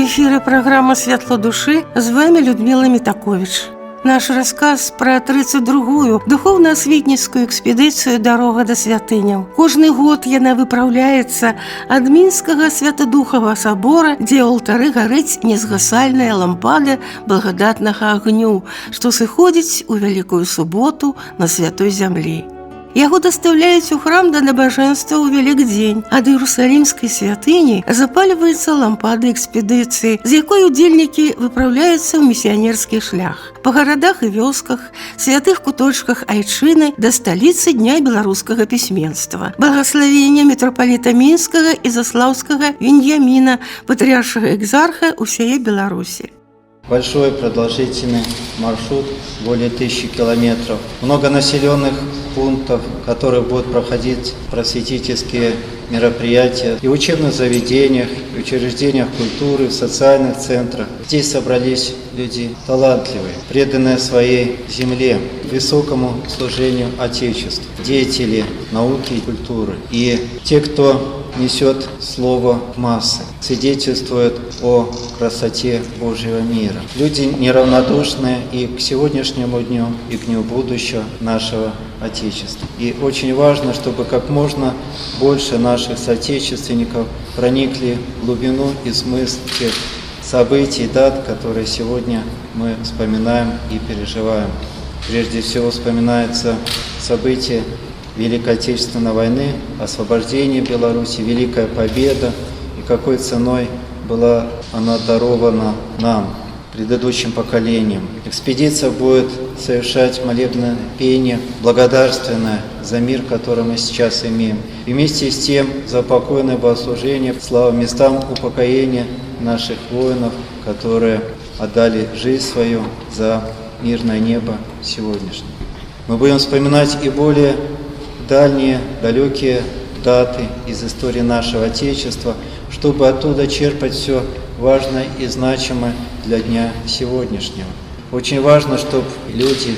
В эфире программа «Светло души». С вами Людмила Митакович. Наш рассказ про 32-ю духовно-асветніцкую экспедыцыю «Дорога до святыняў». Кожны год яна выпраўляецца ад Мінскага Святадухава собора, дзе ў алтары гарыць незгасальная лампада благадатнага агню, што сыходзіць у Вялікую суботу на святой зямлі. Яго дастаўляюць у храм да набажэнства ў Вялікдзень. Ад Іерусалімскай святыні запальваецца лампада экспедыцыі, з якой удзельнікі выпраўляюцца ў місіянерскі шлях. Па гарадах і вёсках, святых куточках айчыны да сталіцы Дня беларускага пісьменства. Благаславенне мітрапаліта Мінскага і Заслаўскага Веньяміна, патрыаршага экзарха ўсяе Беларусі. Большой продолжительный маршрут, более 1000 километров. Много населенных пунктов, в которых будут проходить просветительские мероприятия и в учебных заведениях, и учреждениях культуры, в социальных центрах. Здесь собрались люди талантливые, преданные своей земле, высокому служению Отечеству, деятели науки и культуры. И те, кто несет слово в массы, свидетельствует о красоте Божьего мира. Люди неравнодушные и к сегодняшнему дню, и к дню будущего нашего Отечества. И очень важно, чтобы как можно больше наших соотечественников проникли в глубину и смысл тех событий, дат, которые сегодня мы вспоминаем и переживаем. Прежде всего вспоминается событие Великой Отечественной войны, освобождение Беларуси, Великая Победа, и какой ценой была она дарована нам, предыдущим поколениям. Экспедиция будет совершать молебное пение, благодарственное за мир, который мы сейчас имеем. И вместе с тем за покойное богослужение, слава местам упокоения наших воинов, которые отдали жизнь свою за мирное небо сегодняшнее. Мы будем вспоминать и более дальние, далекие даты из истории нашего Отечества, чтобы оттуда черпать все важное и значимое для дня сегодняшнего. Очень важно, чтобы люди,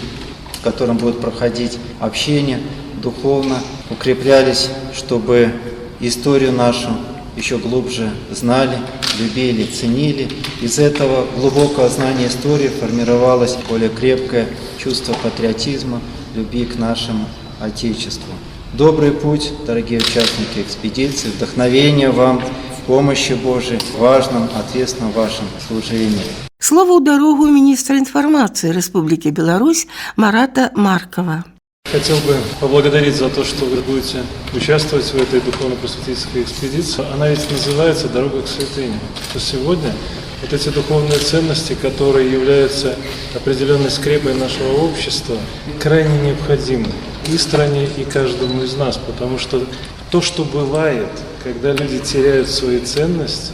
с которыми будет проходить общение, духовно укреплялись, чтобы историю нашу еще глубже знали, любили, ценили. Из этого глубокого знания истории формировалось более крепкое чувство патриотизма, любви к нашему Отечеству. Добрый путь, дорогие участники экспедиции, вдохновения вам, помощи Божией в важном, ответственном вашем служении. Слово ў дарогу министра информации Республики Беларусь Марата Маркова. Хотел бы поблагодарить за то, что вы будете участвовать в этой духовно-просветительской экспедиции. Она ведь называется «Дорога к святыне». То сегодня вот эти духовные ценности, которые являются определенной скрепой нашего общества, крайне необходимы и стране, и каждому из нас, потому что то, что бывает, когда люди теряют свои ценности,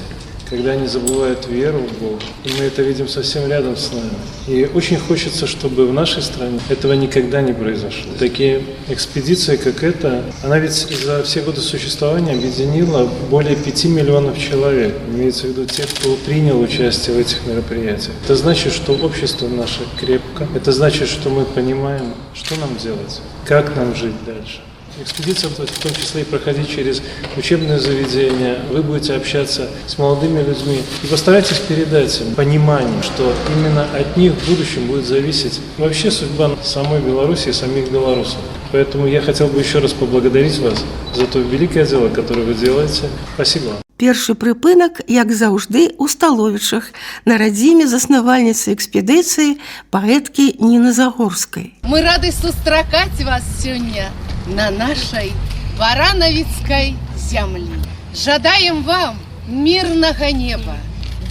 когда они забывают веру в Бога, и мы это видим совсем рядом с нами. И очень хочется, чтобы в нашей стране этого никогда не произошло. Такие экспедиции, как эта, она ведь за все годы существования объединила более 5 миллионов человек. Имеется в виду те, кто принял участие в этих мероприятиях. Это значит, что общество наше крепко. Это значит, что мы понимаем, что нам делать, как нам жить дальше. Экспедиция будет в том числе и проходить через учебные заведения. Вы будете общаться с молодыми людьми и постарайтесь передать им понимание, что именно от них в будущем будет зависеть вообще судьба самой Беларуси и самих белорусов. Поэтому я хотел бы еще раз поблагодарить вас за то великое дело, которое вы делаете. Спасибо вам. Першы прыпынак, як заўжды, у Сталовічах, на радзіме заснавальніцы экспедыцыі паэткі Ніны Загорскай. Мы рады сустракаць вас сёння на нашей баранавіцкай зямлі. Жадаем вам мирного неба,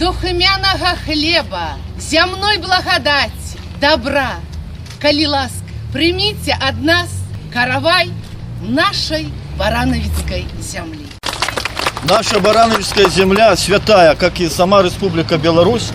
духмянага хлеба, зямной благодать, добра. Калі ласка, примите от нас каравай нашей баранавіцкай земли. Наша барановичская земля, святая, как и сама Республика Беларусь,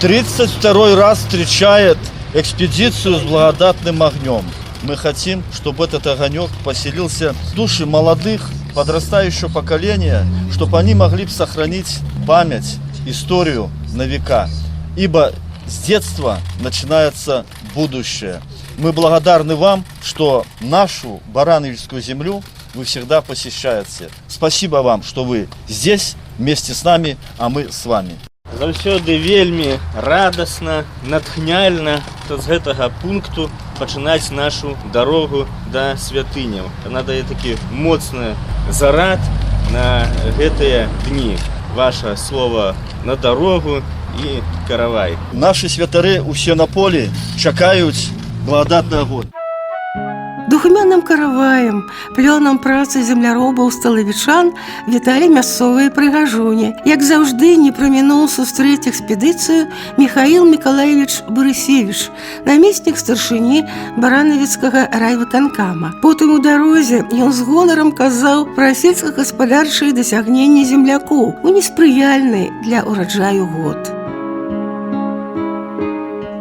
32-й раз встречает экспедицию с благодатным огнем. Мы хотим, чтобы этот огонек поселился в души молодых, подрастающего поколения, чтобы они могли сохранить память, историю на века. Ибо с детства начинается будущее. Мы благодарны вам, что нашу барановичскую землю вы всегда посещаете. Спасибо вам, что вы здесь вместе с нами, а мы с вами. Заўсёды вельмі радасна, натхняльна з гэтага пункту пачынаць нашу дарогу да святыняў. Яна дае такі моцны зарад на гэтыя дні. Ваше слово на дарогу і каравай. Наши святары усе на полі чакаюць благодатного года. Духмяным караваем, плёнам працы земляробаў сталавічан віталі мясцовыя прыгажуні. Як заўжды, не прамінуў сустрэць экспедыцыю Михаил Миколаевич Борисевич, намеснік старшыні баранавіцкага райвыканкама. Потым у дарозе ён з гонарам казаў пра сельскагаспадарчыя дасягненні землякоў у неспрыяльны для ураджаю год.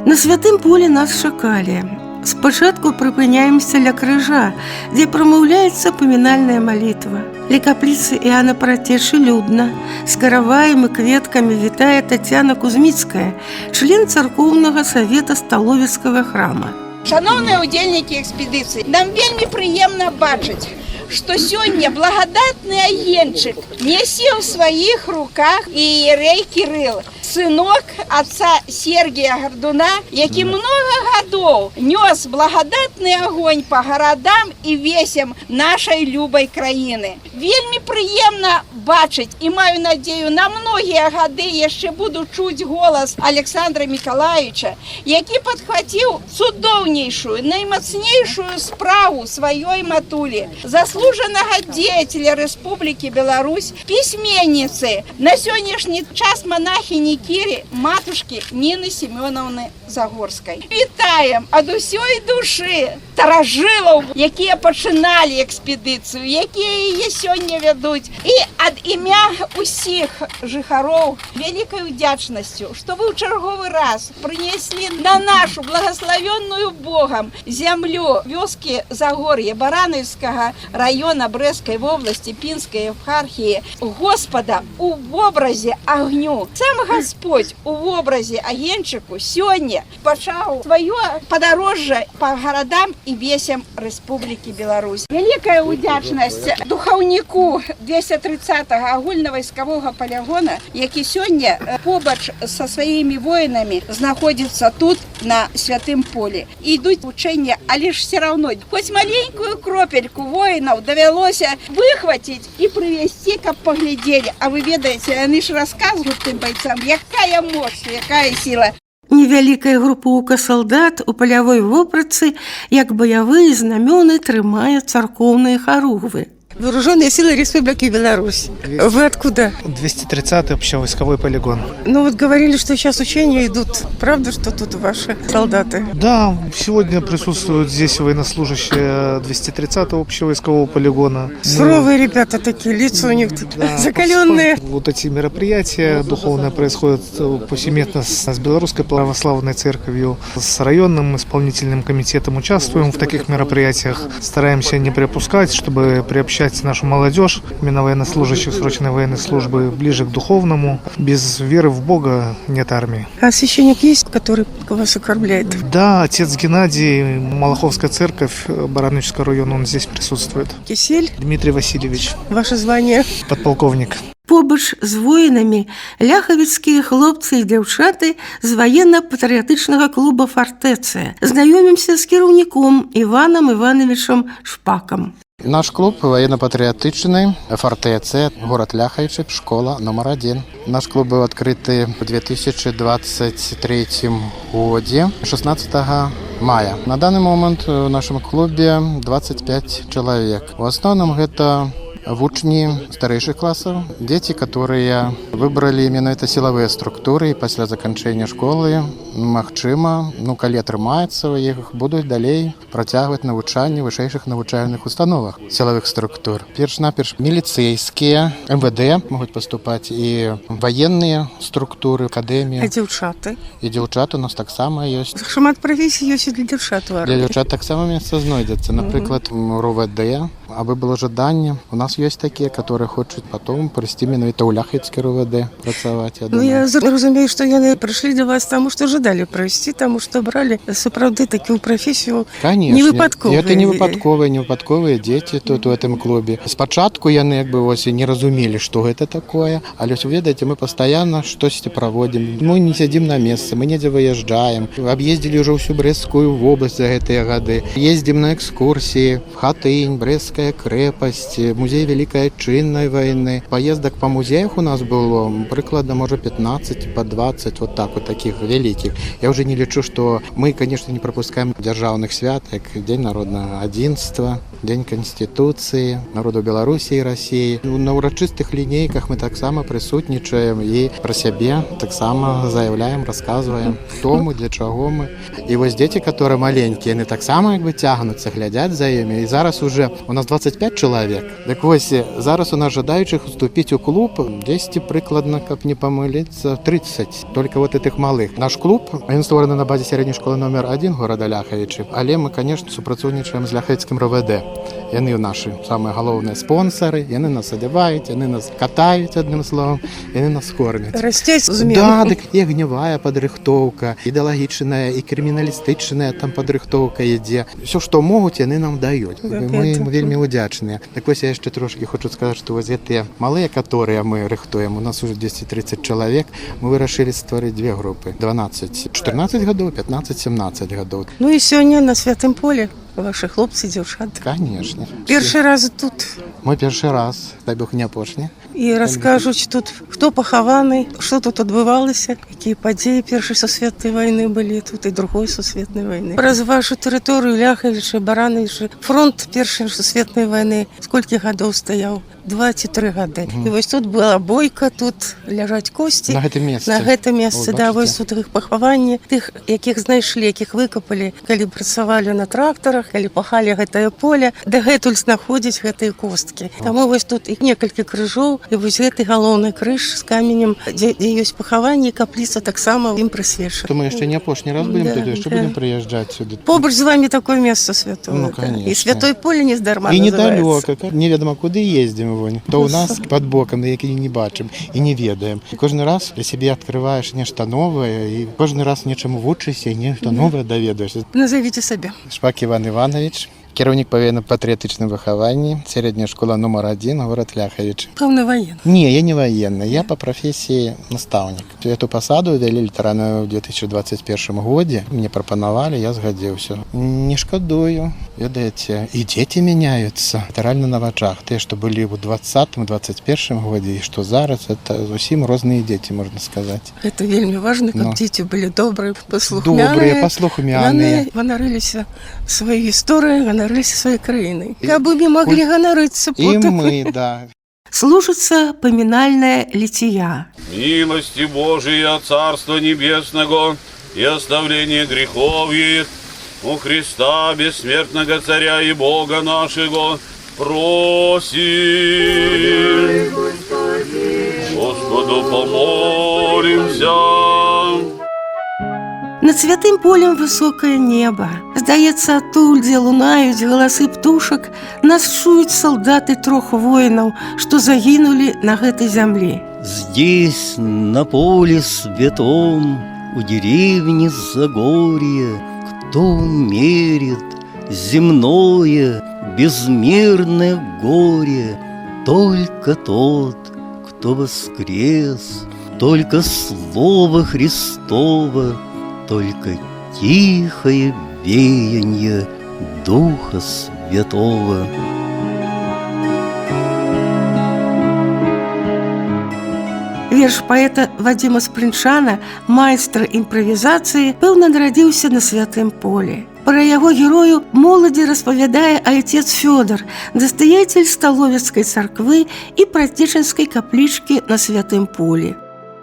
На святым полі нас чакалі. Спачатку прыпыняемся ля крыжа, дзе прамаўляецца памінальная малітва. Ля капліцы Іана Працечы людна. З караваем і кветкамі вітае Тацяна Кузьміцкая, член царкоўнага савета сталовіцкага храма. Шановныя ўдзельнікі экспедыцыі, нам вельмі прыемна бачыць, што сёння благодатны агеньчык нясе ў сваіх руках іерей Кірыл, сынок отца Сергія Гардуна, які много гадоў нёс благодатны агонь па гарадам і весям нашай любай краіны. Вельмі прыемна бачыць і маю надзею, на многія гады яшчэ буду чуць голас Александра Миколаевича, які падхваціў цудоўнейшую, наймацнейшую справу сваёй матулі, заслужанага дзеятеля Рэспублікі Беларусь, пісьменніцы, на сённяшні час монахіні Кіры, матушкі Ніны Семёнаўны Загорскай. Вітаем ад усёй душы старажылаў, якія пачыналі экспедыцыю, якія яе сёння вядуць. І ад імя усіх жыхароў вялікай удзячнасцю, што вы ў чарговы раз прынеслі на нашу благословенную Богом зямлю вёскі Загор'е Баранавіцкага района Брэсцкай вобласці Пінскай епархіі Господа у вобразе агню. Сам Господь у вобразе агеньчыку сёння пачаў сваё падарожжа па гарадам і весям Рэспублікі Беларусь. Вялікая удзячнасць духаўніку 230-го агульнавайсковага палігона, які сёння побач са сваімі воінамі знаходзіцца тут, на святым полі. Ідуць вучэння, але ж все равно, хоць маленькую кропельку воінаў давялося выхваціць і прывесці, каб паглядзелі. А вы ведаеце, яны ж расказваюць тым байцам, якая мощь, якая сила. Невялікая групоўка салдат у палявой вопратцы, як баявыя знамёны, трымае царкоўныя харугвы. Вооруженные силы Республики Беларусь. Вы откуда? 230-й общевойсковой полигон. Ну вот говорили, что сейчас учения идут. Правда, что тут ваши солдаты? Да, сегодня присутствуют здесь военнослужащие 230-го общевойскового полигона. Суровые ребята такие, лица у них тут закаленные. Вот эти мероприятия духовные происходят повсеместно с Белорусской православной церковью. С районным исполнительным комитетом участвуем в таких мероприятиях. Стараемся не пропускать, чтобы приобщать нашу молодежь, именно военнослужащих срочной военной службы, ближе к духовному. Без веры в Бога нет армии. А священник есть, который вас окормляет? Да, отец Геннадий, Малаховская церковь, Барановичского района, он здесь присутствует. Кисель? Дмитрий Васильевич. Ваше звание? Подполковник. Побач з воінамі ляхавіцкія хлопцы і дзяўчаты з ваенна-патрыятычнага клуба «Фартэцыя». Знаёмімся з кіраўніком Іванам Івановичем Шпакам. Наш клуб военно-патриотичный, «Фортеция», город Ляховичи, школа номер 1. Наш клуб был открыт в 2023 году, 16 мая. На данный момент в нашем клубе 25 человек. В основном это вучні старейших классов, дети, которые выбрали именно это силовые структуры, и после заканчэння школы, магчыма, калі атрымаецца, іх будуць далей працягваць навучанне ў вышэйшых навучальных установах силовых структур. Перш-наперш міліцэйскія, МВД могуць паступаць і военные структуры, акадэмія. А дзяўчаты? І дзяўчаты у нас таксама ёсць. Шмат прафесій ёсць і для дзяўчат. Для дзяўчат таксама месца знойдзецца. Напрыклад, РОВД, аби было жаданне. У нас есть такие, которые хочуць потом прийти менавіта ў Ляхавіцкі РОВД працаваць. Я разумею, што яны прыйшлі да вас, таму што жадаюць жадали пройсці, таму што бралі сапраўды такую прафесію Конечно. невыпадковыя. Это не выпадковыя дзеці тут у этом клубе. Спачатку яны як бы вось не разумелі, што гэта такое, але вы ведаеце, мы пастаянна штосьці праводзім. Мы не сядзім на месцы, мы недзе выязджаем. Аб'ездзілі ўжо ўсю Брэсцкую вобласць за гэтыя гады. Ездзім на экскурсіі, Хатынь, Брэсцкая крэпасць, музей Вялікай Адчыннай вайны. Паездак па музеях у нас было прыкладна, можа, 15 по 20, вот так вот таких вялікіх. Я уже не лічу, што мы, конечно, не пропускаем дзяржаўных свят, як Дзень народнага адзінства, Дзень Канституцыі, народу Беларусі і Расіі. На ўрачыстых лінейках мы таксама прысутнічаем і пра сябе таксама заяўляем, расказваем, хто мы, для чаго мы. І вось дзеці, которые маленькія, яны таксама як бы цягнуцца, глядзяць за імі. І зараз уже у нас 25 чалавек. Так вось, зараз у нас жадаючых уступіць у клуб 10 прыкладна, каб не памыліцца, 30. Только вот этих малых. Наш клуб, він створений на базі сярэдняй школы номер 1 города Ляхавічы. Але мы, конечно, супрацоўнічаем з Ляхавіцкім РВД. Яны наши самыя галоўныя спонсары, яны нас адзяваюць, яны нас катаюць, адным словом, яны нас кормяць. Расцяць змену. Да, дык і агнявая падрыхтоўка, ідэалагічная, і крыміналістычная там падрыхтоўка ідзе. Всё, што могуць, яны нам даюць. Мы ім вельмі удзячныя. Так вось я яшчэ трошки хочу сказаць, што вось гэтыя малыя, которые мы рыхтуем, у нас уже 230 чалавек, мы вырашылі стварыць две групы. 12-14 гадоў, 15-17 гадоў. Ну і сёння на святым полі ваши хлопцы, дзяўчаты. Конечно. Першы раз тут. Мой першы раз, дай Бог не апошні. І раскажуць тут, хто пахаваны, што тут адбывалася, якія падзеі Першай сусветнай вайны былі тут і Другой сусветнай вайны. Праз вашу тэрыторыю Ляхавічы, Баранавічы, фронт Першай сусветнай вайны сколькі гадоў стаяў? 2 ці 3 гады. І вось тут была бойка, тут ляжаць косці. На гэтым месцы. На гэтым месцы, О, да, бачыце? вось тут іх пахаванне, тых, якіх знайшлі, якіх выкапалі, калі працавалі на трактарах, калі пахалі гэтае поле, дагэтуль знаходзяць гэтыя косткі. Таму вось тут іх некалькі крыжоў, і вось гэты галоўны крыж з каменем, дзе ёсць пахаванне, і капліца таксама ім прысвечана. То мы яшчэ не апошні раз будем Да, тут, яшчэ да. будем прыязджаць сюды. Побач з вами такое месца святое. Ну, да. конечно. І святой поле не здарма І называецца. недалёка, неведома куды ездзім вон. То у нас пад бокам, які не бачым і не ведаем. І кожны раз для сябе адкрываеш нешта новае і кожны раз нечаму вучышся і нешта новае даведаешся. Назовите сабе. Шпак Іван Іванович, кіраўнік па военно-патрыятычным выхаванні, сярэдняя школа номер 1, город Ляхавіч. Пэўна военны. Не, я не военный, я по профессии наставник. Эту посаду ввели літаральна в 2021 годзе. Мне прапанавалі, я згадзіўся. Не шкадую. Ведаеце, і дзеці мяняюцца літаральна на вачах. Тыя, што былі ў 20-21 годзе, і што зараз, это зусім розныя дзеці, можна сказаць. Это вельмі важно, каб Ну. дзеці былі добрыя, паслухмяныя. Добрыя, паслухмяныя. Яны ганарыліся сваёй гісторыяй, ганарыліся сваёй краінай. Каб імі маглі ганарыцца І потым. мы, да. Служится поминальная лития. Милости Божия, Царства Небесного и оставление грехов их у Христа, бессмертного Царя и Бога нашего, просим. Господу помолимся. Над святым полем высокое небо. Здаецца, адтуль, дзе лунаюць галасы птушак, нас чуюць салдаты 3 воінаў, што загінулі на гэтай зямлі. Здесь, на поле святом, у деревни Загорье, кто мерит земное безмерное горе? Только тот, кто воскрес, только Слово Христово, только тихое веяние Духа Святого. Верш паэта Вадзіма Спрынчана, майстра імправізацыі, пэўна нарадзіўся на святым полі. Пра яго герою моладзі распавядае айцец Фёдор, дастаятель Сталовецкай царквы і Працішынскай каплічкі на святым полі.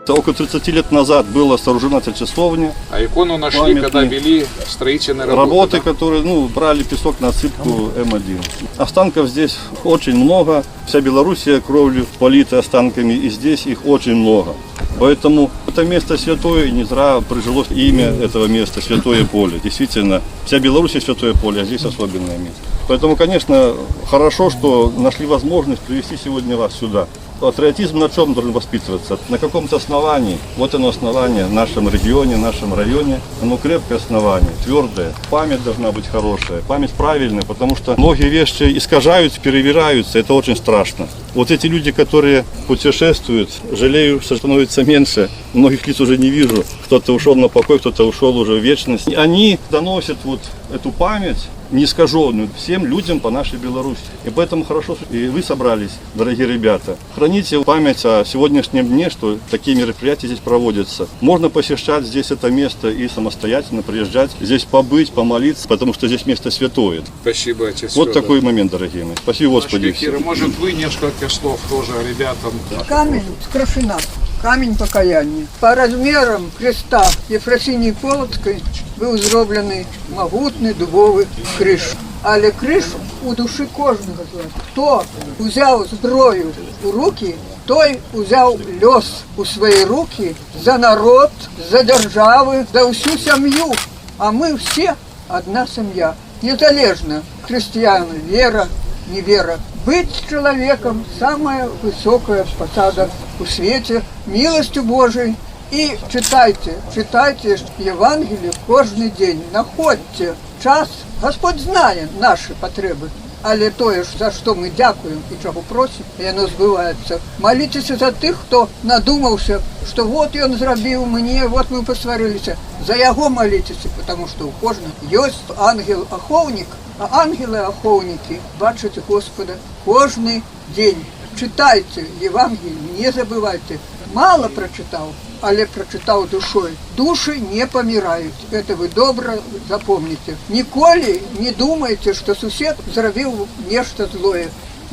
Около 30 лет назад была сооружена эта часовня. А икону нашли, Памятник. когда вели строительные Работы, да? которые брали песок на отсыпку М1. Останков здесь очень много. Вся Белоруссия кровью полита останками, и здесь их очень много. Поэтому Это место святое, и не зря прижилось имя этого места, Святое Поле. Действительно, вся Беларусь Святое Поле, а здесь особенное место. Поэтому, конечно, хорошо, что нашли возможность привести сегодня вас сюда. Патриотизм на чем должен воспитываться? На каком-то основании. Вот оно основание в нашем регионе, в нашем районе. Оно крепкое основание, твердое. Память должна быть хорошая, память правильная, потому что многие вещи искажаются, перевираются. Это очень страшно. Вот эти люди, которые путешествуют, жалею, что становится меньше. Многих лиц уже не вижу. Кто-то ушел на покой, кто-то ушел уже в вечность. Они доносят вот эту память неискаженную всем людям по нашей Беларуси. И поэтому хорошо, что и вы собрались, дорогие ребята. Храните память о сегодняшнем дне, что такие мероприятия здесь проводятся. Можно посещать здесь это место и самостоятельно приезжать, здесь побыть, помолиться, потому что здесь место святое. Спасибо, отец Вот Федор. такой момент, дорогие мои. Спасибо, Господи. Кира, может, вы несколько слов тоже ребятам? Камень скрошена, камень покаяния. По размерам креста Ефросинії Полоцкої був зроблений могутний дубовий криш. Але кришу у душі кожного з вас. Хто взяв зброю у руки, той взяв льос у свої руки за народ, за держави, за всю сім'ю. А ми всі одна сім'я. Незалежно, христиане, вера, не вера. Быть человеком – самая высокая посада у свете, милостью Божией. И читайте Евангелие каждый день, находьте час. Господь знає наші потреби, але те, за що ми дякуємо і чого просимо, і воно збувається. Моліться за тих, хто надумався, що от він зробив мені, от ми посварилися. За його моліться, тому що у кожного є ангел-оховник, а ангели-оховники бачать Господа кожен день. Читайте Євангелие, не забувайте. Мало прочитав, але прочитав душою. Душі не помирають. Це ви добре запам'ятайте. Ніколи не думайте, що сусід зробив нечто злое.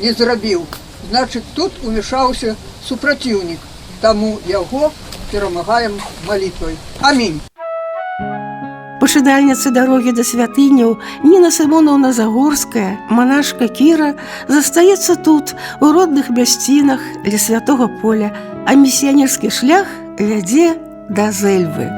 Не зробив. Значить, тут умішався супротивник. Тому його перемагаємо молитвою. Амінь. Пошидальница дороги до святыняў Нина Симоновна Загорская, монашка Кира, застаецца тут, у родных мясцінах ля Святого Поля, а миссионерский шлях вядзе да Зэльвы.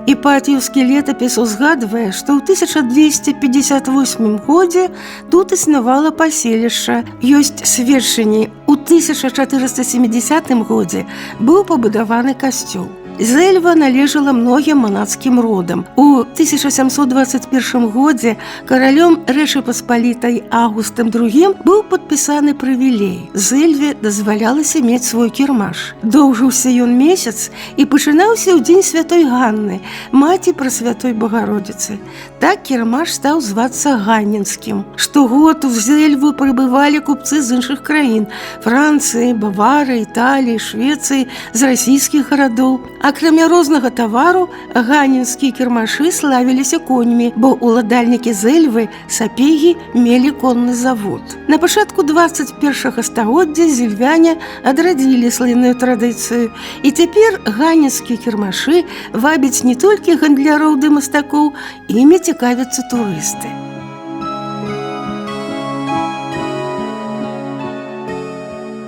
Іпатіўскі летапіс узгадвае, што ў 1258 годзе тут існавала паселішча. Ёсць сведчанні, у 1470 годзе быў пабудаваны касцёл. Зэльва належала многім манацкім родам. У 1721 годзе каралём Рэчы Паспалітай Аўгустам II быў падпісаны прывілей. Зэльве дазвалялася мець свой кірмаш. Доўжыўся ён месяц і пачынаўся ў дзень святой Ганны, маці Прасвятой Богородицы. Так кірмаш стаў звацца Ганнінскім. Штогод у Зэльву прыбывалі купцы з іншых краін – Францыі, Баварыі, Італіі, Швецыі, з расійскіх гарадоў. Акрамя рознага тавару, ганінскія кірмашы славіліся коньмі, бо ўладальнікі Зэльвы, сапегі, мелі конны завод. На пачатку 21 стагоддзя зельвяне адрадзілі слынную традыцыю, і цяпер ганінскія кірмашы вабяць не толькі гандляроў ды мастакоў, імі цікавяцца турысты.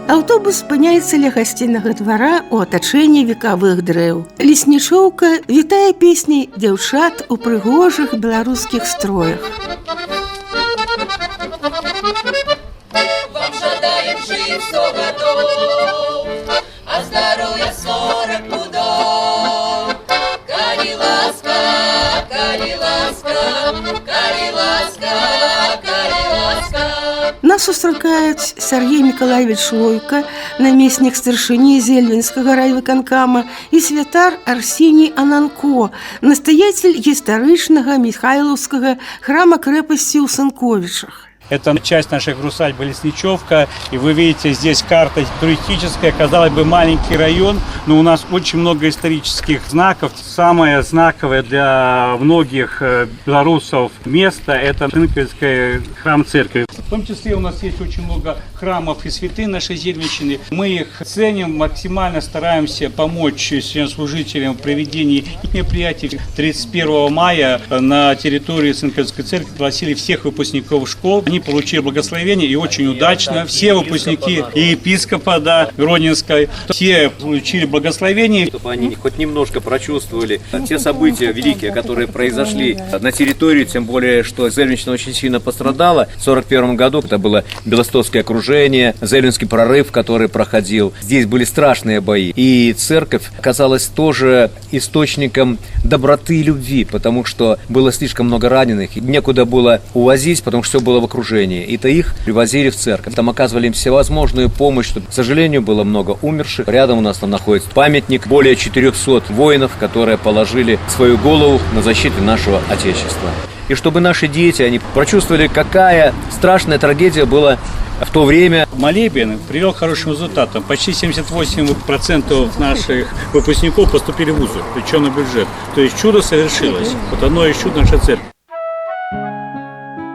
Аўтобус спыняецца ля гасціннага двара ў атачэнні векавых дрэў. Леснічоўка вітае песняй дзяўчат у прыгожых беларускіх строях. Вам жадаем жить 100 годов, а здоровья 40 пудов. Кали ласка, кали ласка, кали ласка, кали ласка. Нас сустракаюць Сергей Миколаевич Шлойка, намеснік старшыні Зельвінскага райвыканкама, і святар Арсеній Ананко, настоятель гістарычнага Михайловскага храма-крэпасці ў Сынковичах. Это часть нашей усадьбы Лесничевка, и вы видите здесь карта туристическая, казалось бы, маленький район, но у нас очень много исторических знаков. Самое знаковое для многих белорусов место – это Сынковицкая храм-церковь. В том числе у нас есть очень много храмов и святынь нашей Зельвинщины. Мы их ценим, максимально стараемся помочь священнослужителям в проведении мероприятий. 31 мая на территории Сан-Петербургской церкви пригласили всех выпускников школ. Они получили благословение и очень удачно. Все выпускники и епископа Гродненской, все получили благословение. Чтобы они хоть немножко прочувствовали те события великие, которые произошли на территории, тем более, что Зельвинщина очень сильно пострадала. В 1941 году это было Белостокское окружение, Зельвинский прорыв, который проходил. Здесь были страшные бои. И церковь оказалась тоже источником доброты и любви, потому что было слишком много раненых, и некуда было увозить, потому что все было в окружении. И-то их привозили в церковь. Там оказывали им всевозможную помощь. К сожалению, было много умерших. Рядом у нас там находится памятник более 400 воинов, которые положили свою голову на защиту нашего Отечества. И чтобы наши дети, они прочувствовали, какая страшная трагедия была в то время. Молебен привел к хорошим результатам. Почти 78% наших выпускников поступили в вузы, причем на бюджет. То есть чудо совершилось. Вот одно из чуд нашей церкви.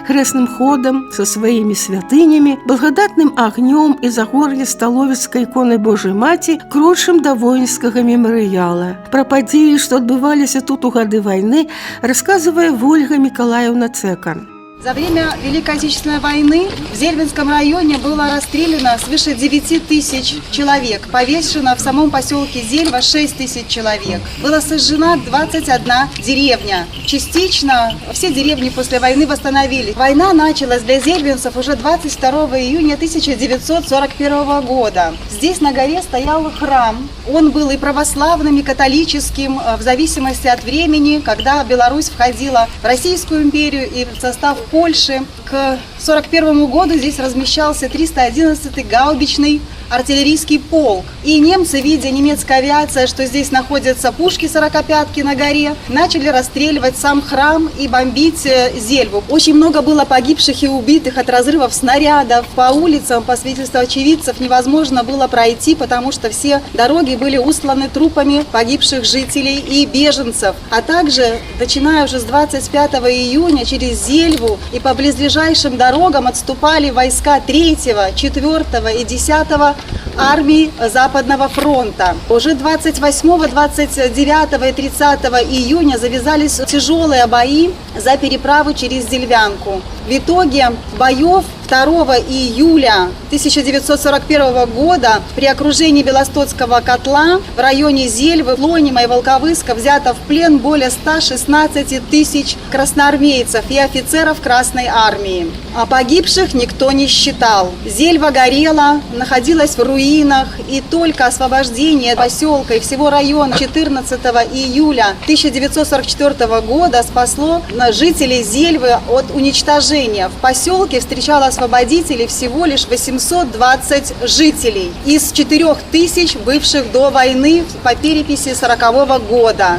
Хрестным ходом со своими святынями, благодатным огнем и загор'я Столовецкой иконы Божьей Маті крочым до воинского меморіяла. Про події, что отбывались тут у годы войны, рассказывая Ольга Миколаевна Цекан. За время Великой Отечественной войны в Зельвинском районе было расстреляно свыше 9 тысяч человек, повешено в самом поселке Зельва 6 тысяч человек. Была сожжена 21 деревня. Частично все деревни после войны восстановились. Война началась для зельвинцев уже 22 июня 1941 года. Здесь на горе стоял храм. Он был и православным, и католическим, в зависимости от времени, когда Беларусь входила в Российскую империю и в состав Польши. К 1941 году здесь размещался 311-й гаубичный артиллерийский полк. И немцы, видя немецкая авиация, что здесь находятся пушки 45-ки на горе, начали расстреливать сам храм и бомбить Зельву. Очень много было погибших и убитых от разрывов снарядов. По улицам, по свидетельству очевидцев, невозможно было пройти, потому что все дороги были устланы трупами погибших жителей и беженцев. А также, начиная уже с 25 июня, через Зельву и по близлежащим дорогам отступали войска 3-го, 4-го и 10-го армии Западного фронта. Уже 28, 29 и 30 июня завязались тяжелые бои за переправу через Зельвянку. В итоге боев 2 июля 1941 года при окружении Белостоцкого котла в районе Зельвы, Лонима и Волковыска взято в плен более 116 тысяч красноармейцев и офицеров Красной армии. А погибших никто не считал. Зельва горела, находилась в руинах, и только освобождение поселка и всего района 14 июля 1944 года спасло жителей Зельвы от уничтожения. В поселке встречало освободителей всего лишь 820 жителей из 4000 бывших до войны по переписи 1940 года.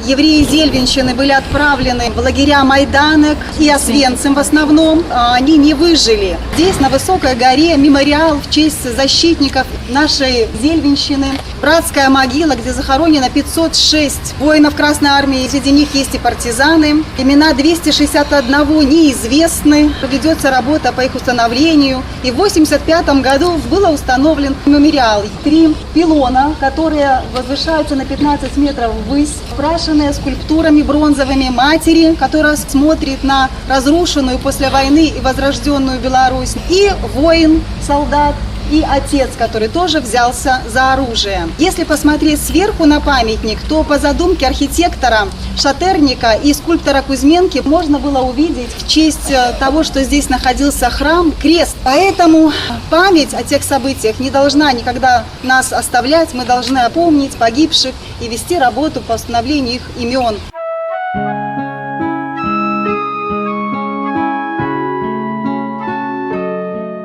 Евреи Зельвинщины были отправлены в лагеря Майданек и Освенцим в основном. Они не выжили. Здесь, на высокой горе, мемориал в честь защитников нашей Зельвинщины. Братская могила, где захоронено 506 воинов Красной армии. Среди них есть и партизаны. Имена 261 неизвестны. Ведется работа по их установлению. И в 1985 году был установлен мемориал. 3 пилона, которые возвышаются на 15 метров ввысь, украшенные скульптурами бронзовыми матери, которая смотрит на разрушенную после войны и возрожденную Беларусь, и воин, солдат, и отец, который тоже взялся за оружие. Если посмотреть сверху на памятник, то по задумке архитектора Шатерника и скульптора Кузьменки можно было увидеть в честь того, что здесь находился храм, крест. Поэтому память о тех событиях не должна никогда нас оставлять. Мы должны помнить погибших и вести работу по установлению их имен.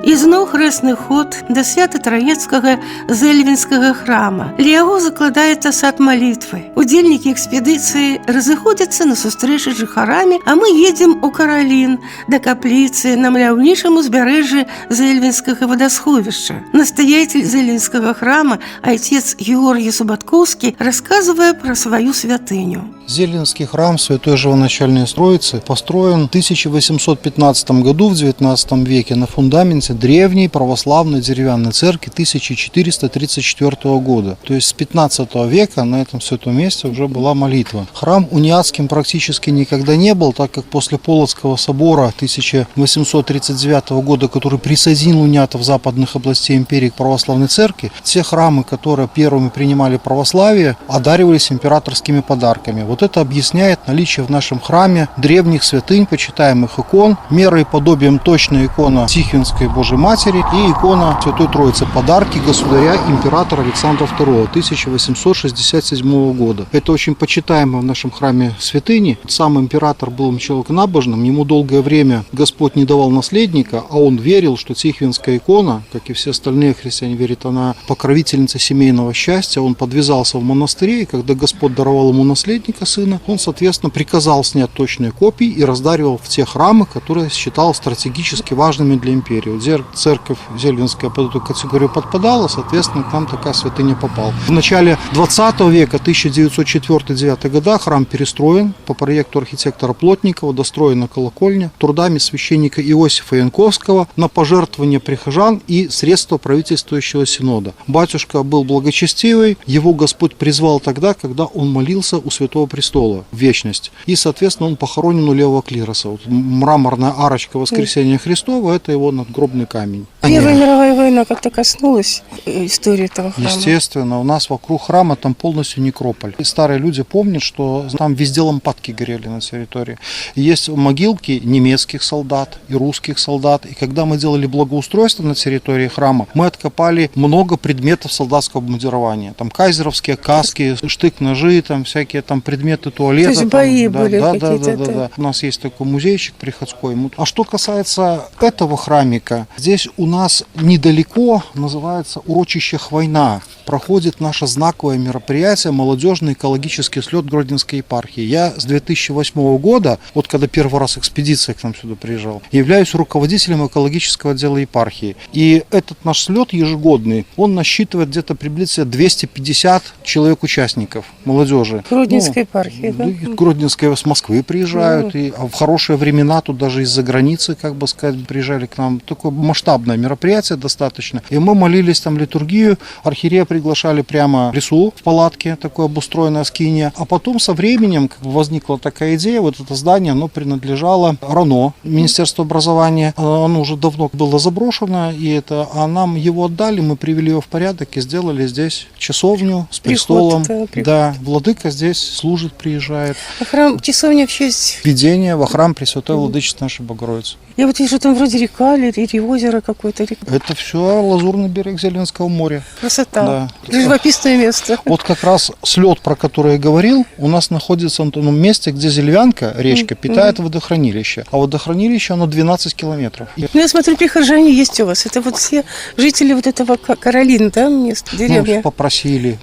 Ізноў хрэсны ход да свята-траецкага зэльвінскага храма. Ля яго закладаецца сад малітвы. Удзельнікі экспедыцыі разыходзяцца на сустрэчы з жыхарамі, а мы едзем у Каралін да капліцы на маляўнічым узбярэжжы зэльвінскага вадасховішча. Настаяцель зэльвінскага храма, отец Георгий Субаткоўскі, рассказывая про свою святыню. Зельвинский храм Святой Живоначальной Троицы построен в 1815 году, в 19 веке, на фундаменте древней православной деревянной церкви 1434 года. То есть с 15 века на этом святом месте уже была молитва. Храм униатским практически никогда не был, так как после Полоцкого собора 1839 года, который присоединил униатов западных областей империи к православной церкви, те храмы, которые первыми принимали православие, одаривались императорскими подарками. Вот это объясняет наличие в нашем храме древних святынь, почитаемых икон. Мерой и подобием точная икона Тихвинской Божьей Матери и икона Святой Троицы, подарки государя императора Александра II 1867 года. Это очень почитаемая в нашем храме святыни. Сам император был человек набожным, ему долгое время Господь не давал наследника, а он верил, что Тихвинская икона, как и все остальные христиане верят, она покровительница семейного счастья. Он подвязался в монастыре, и когда Господь даровал ему наследника, сына, он, соответственно, приказал снять точные копии и раздаривал в те храмы, которые считал стратегически важными для империи. Вот церковь Зельвинская под эту категорию подпадала, соответственно, там такая святыня попала. В начале 20 века, 1904-1909 года, храм перестроен по проекту архитектора Плотникова, достроена колокольня трудами священника Иосифа Янковского на пожертвования прихожан и средства правительствующего синода. Батюшка был благочестивый, его Господь призвал тогда, когда он молился у Святого Престола в вечность. И, соответственно, он похоронен у левого клироса. Вот мраморная арочка Воскресения Христова – это его надгробный камень. Первая мировая война как-то коснулась истории этого храма? Естественно, у нас вокруг храма там полностью некрополь. И старые люди помнят, что там везде лампадки горели на территории. И есть могилки немецких солдат и русских солдат. И когда мы делали благоустройство на территории храма, мы откопали много предметов солдатского обмундирования. Там кайзеровские каски, штык-ножи, там всякие там предметы туалета. То есть бои были какие-то. Да. У нас есть такой музейчик приходской. А что касается этого храмика, здесь у нас недалеко называется урочище Хвойна. Проходит наше знаковое мероприятие молодежный экологический слет Гродненской епархии. Я с 2008 года, вот когда первый раз экспедиция к нам сюда приезжала, являюсь руководителем экологического отдела епархии. И этот наш слет ежегодный, он насчитывает где-то приблизительно 250 человек-участников, молодежи. Гродненской епархии, да? Гродненская с Москвы приезжают, и в хорошие времена тут даже из-за границы, как бы сказать, приезжали к нам. Такое масштабное мероприятие достаточно. И мы молились там литургию, архиерея приглашали прямо в лесу, в палатке, такое обустроенное скиния. А потом со временем возникла такая идея, вот это здание, оно принадлежало РАНО, Министерству образования. Оно уже давно было заброшено, а нам его отдали, мы привели его в порядок и сделали здесь часовню с престолом. Да, владыка здесь служит, приезжает. А храм, часовня в честь? Введение во храм Пресвятой Владычицы нашей Богородицы. Я вот вижу, там вроде река или озеро какое-то. Это все лазурный берег Зельвинского моря. Красота. Да. Живописное место. Вот как раз слет, про который я говорил, у нас находится на том месте, где Зельвянка, речка, питает водохранилище. А водохранилище, оно 12 километров. Ну, я смотрю, прихожане есть у вас. Это вот все жители вот этого Каролин, да, места, деревня? Ну, попросили,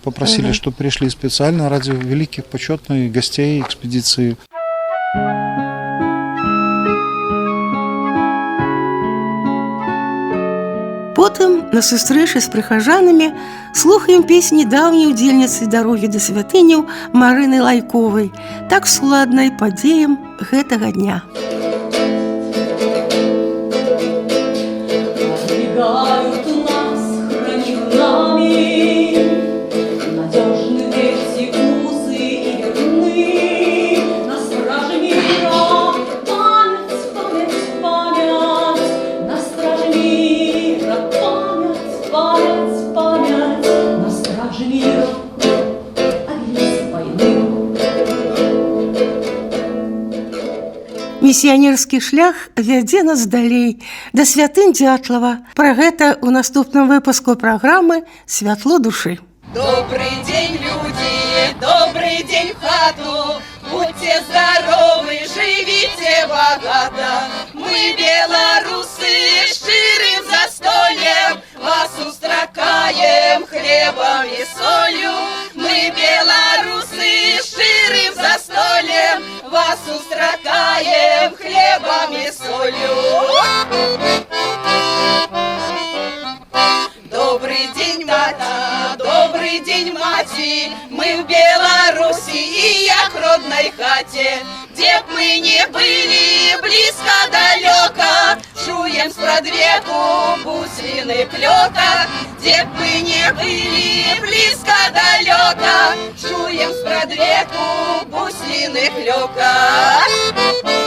что пришли специально ради великих почетных гостей экспедиции. Потым, на сустрэчы з прыхажанамі, слухаем песні даўняй удзельніцы дарогі да святыняў Марыны Лайковай, так суладнай падзеям гэтага дня. Місіянерскі шлях вядзе нас далей да святынь Дятлава. Пра гэта ў наступным выпуску праграмы «Святло душы». Добрый день, люди, добрый день в хату. Будьте здоровы, живите богато. Мы белорусы, шчырым за хате, добрый день, мати, мы в Беларуси и як родной хате. Где б мы не были, близко, далеко, чуем спрадвеку буслины клёка. Где б мы не были, близко, далеко, чуем спрадвеку буслины клёка.